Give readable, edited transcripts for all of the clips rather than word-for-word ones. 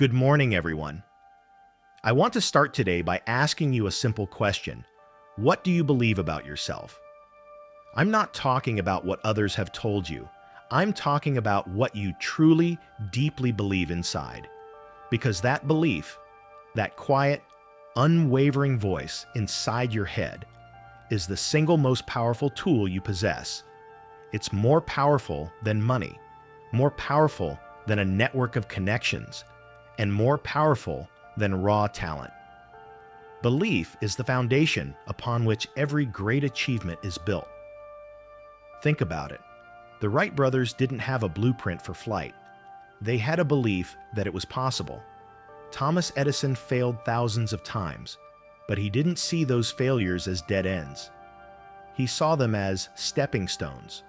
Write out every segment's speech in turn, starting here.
Good morning, everyone. I want to start today by asking you a simple question. What do you believe about yourself? I'm not talking about what others have told you. I'm talking about what you truly, deeply believe inside. Because that belief, that quiet, unwavering voice inside your head, is the single most powerful tool you possess. It's more powerful than money, more powerful than a network of connections, and more powerful than raw talent. Belief is the foundation upon which every great achievement is built. Think about it. The Wright brothers didn't have a blueprint for flight. They had a belief that it was possible. Thomas Edison failed thousands of times, but he didn't see those failures as dead ends. He saw them as stepping stones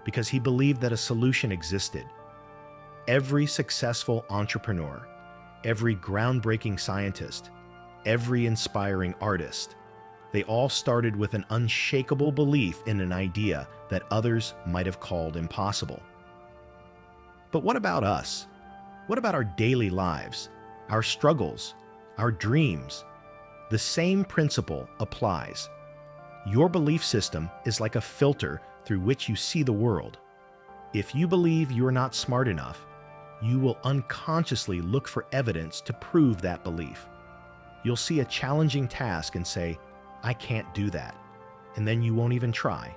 because he believed that a solution existed. Every successful entrepreneur, every groundbreaking scientist, every inspiring artist, they all started with an unshakable belief in an idea that others might have called impossible. But what about us? What about our daily lives, our struggles, our dreams? The same principle applies. Your belief system is like a filter through which you see the world. If you believe you are not smart enough, you will unconsciously look for evidence to prove that belief. You'll see a challenging task and say, "I can't do that," and then you won't even try.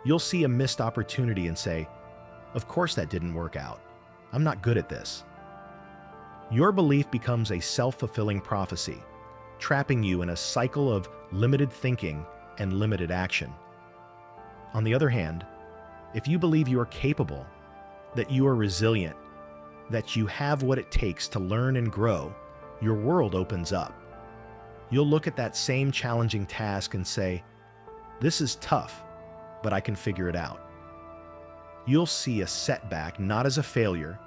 You'll see a missed opportunity and say, "Of course that didn't work out. I'm not good at this." Your belief becomes a self-fulfilling prophecy, trapping you in a cycle of limited thinking and limited action. On the other hand, if you believe you are capable, that you are resilient, that you have what it takes to learn and grow, your world opens up. You'll look at that same challenging task and say, "This is tough, but I can figure it out." You'll see a setback not as a failure,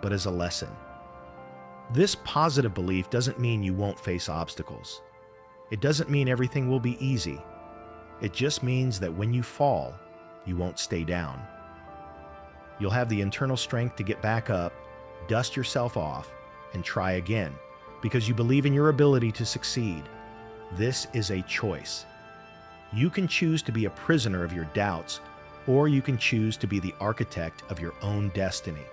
but as a lesson. This positive belief doesn't mean you won't face obstacles. It doesn't mean everything will be easy. It just means that when you fall, you won't stay down. You'll have the internal strength to get back up, dust yourself off, and try again, because you believe in your ability to succeed. This is a choice. You can choose to be a prisoner of your doubts, or you can choose to be the architect of your own destiny.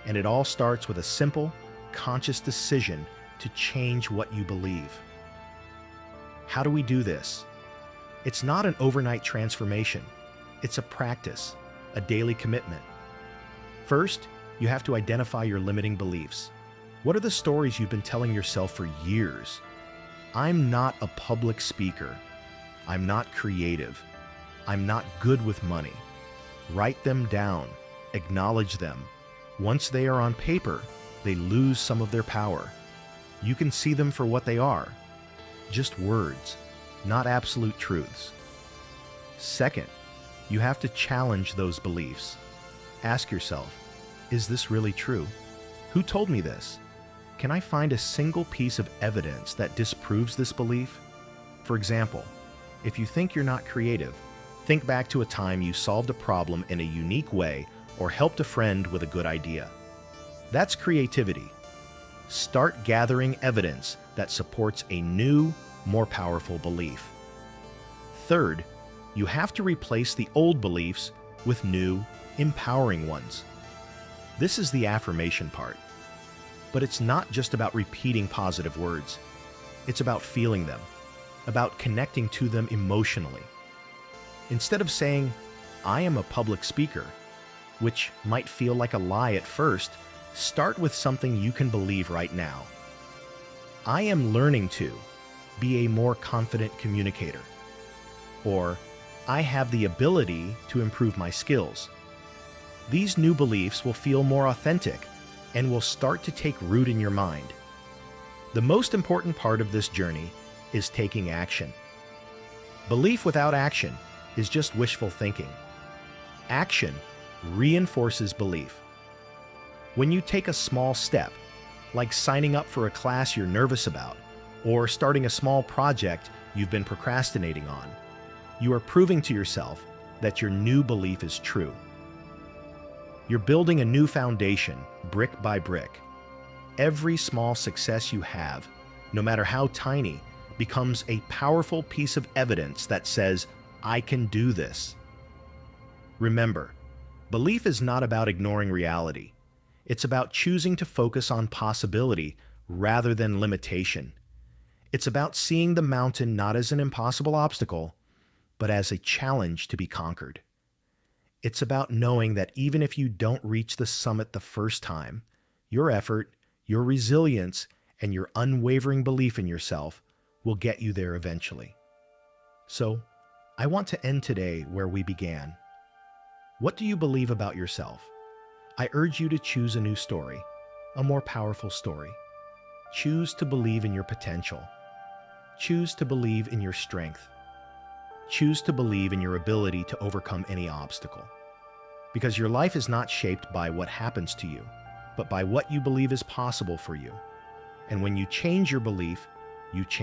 And it all starts with a simple, conscious decision to change what you believe. How do we do this? It's not an overnight transformation. It's a practice, a daily commitment. First, you have to identify your limiting beliefs. What are the stories you've been telling yourself for years? I'm not a public speaker. I'm not creative. I'm not good with money. Write them down. Acknowledge them. Once they are on paper, they lose some of their power. You can see them for what they are. Just words, not absolute truths. Second, you have to challenge those beliefs. Ask yourself, is this really true? Who told me this? Can I find a single piece of evidence that disproves this belief? For example, if you think you're not creative, think back to a time you solved a problem in a unique way or helped a friend with a good idea. That's creativity. Start gathering evidence that supports a new, more powerful belief. Third, you have to replace the old beliefs with new, empowering ones. This is the affirmation part. But it's not just about repeating positive words. It's about feeling them, about connecting to them emotionally. Instead of saying, "I am a public speaker," which might feel like a lie at first, start with something you can believe right now. "I am learning to be a more confident communicator." Or, "I have the ability to improve my skills." These new beliefs will feel more authentic and will start to take root in your mind. The most important part of this journey is taking action. Belief without action is just wishful thinking. Action reinforces belief. When you take a small step, like signing up for a class you're nervous about, or starting a small project you've been procrastinating on, you are proving to yourself that your new belief is true. You're building a new foundation, brick by brick. Every small success you have, no matter how tiny, becomes a powerful piece of evidence that says, I can do this. Remember, belief is not about ignoring reality. It's about choosing to focus on possibility rather than limitation. It's about seeing the mountain not as an impossible obstacle, but as a challenge to be conquered. It's about knowing that even if you don't reach the summit the first time, your effort, your resilience, and your unwavering belief in yourself will get you there eventually. So, I want to end today where we began. What do you believe about yourself? I urge you to choose a new story, a more powerful story. Choose to believe in your potential. Choose to believe in your strength. Choose to believe in your ability to overcome any obstacle. Because your life is not shaped by what happens to you, but by what you believe is possible for you. And when you change your belief, you change.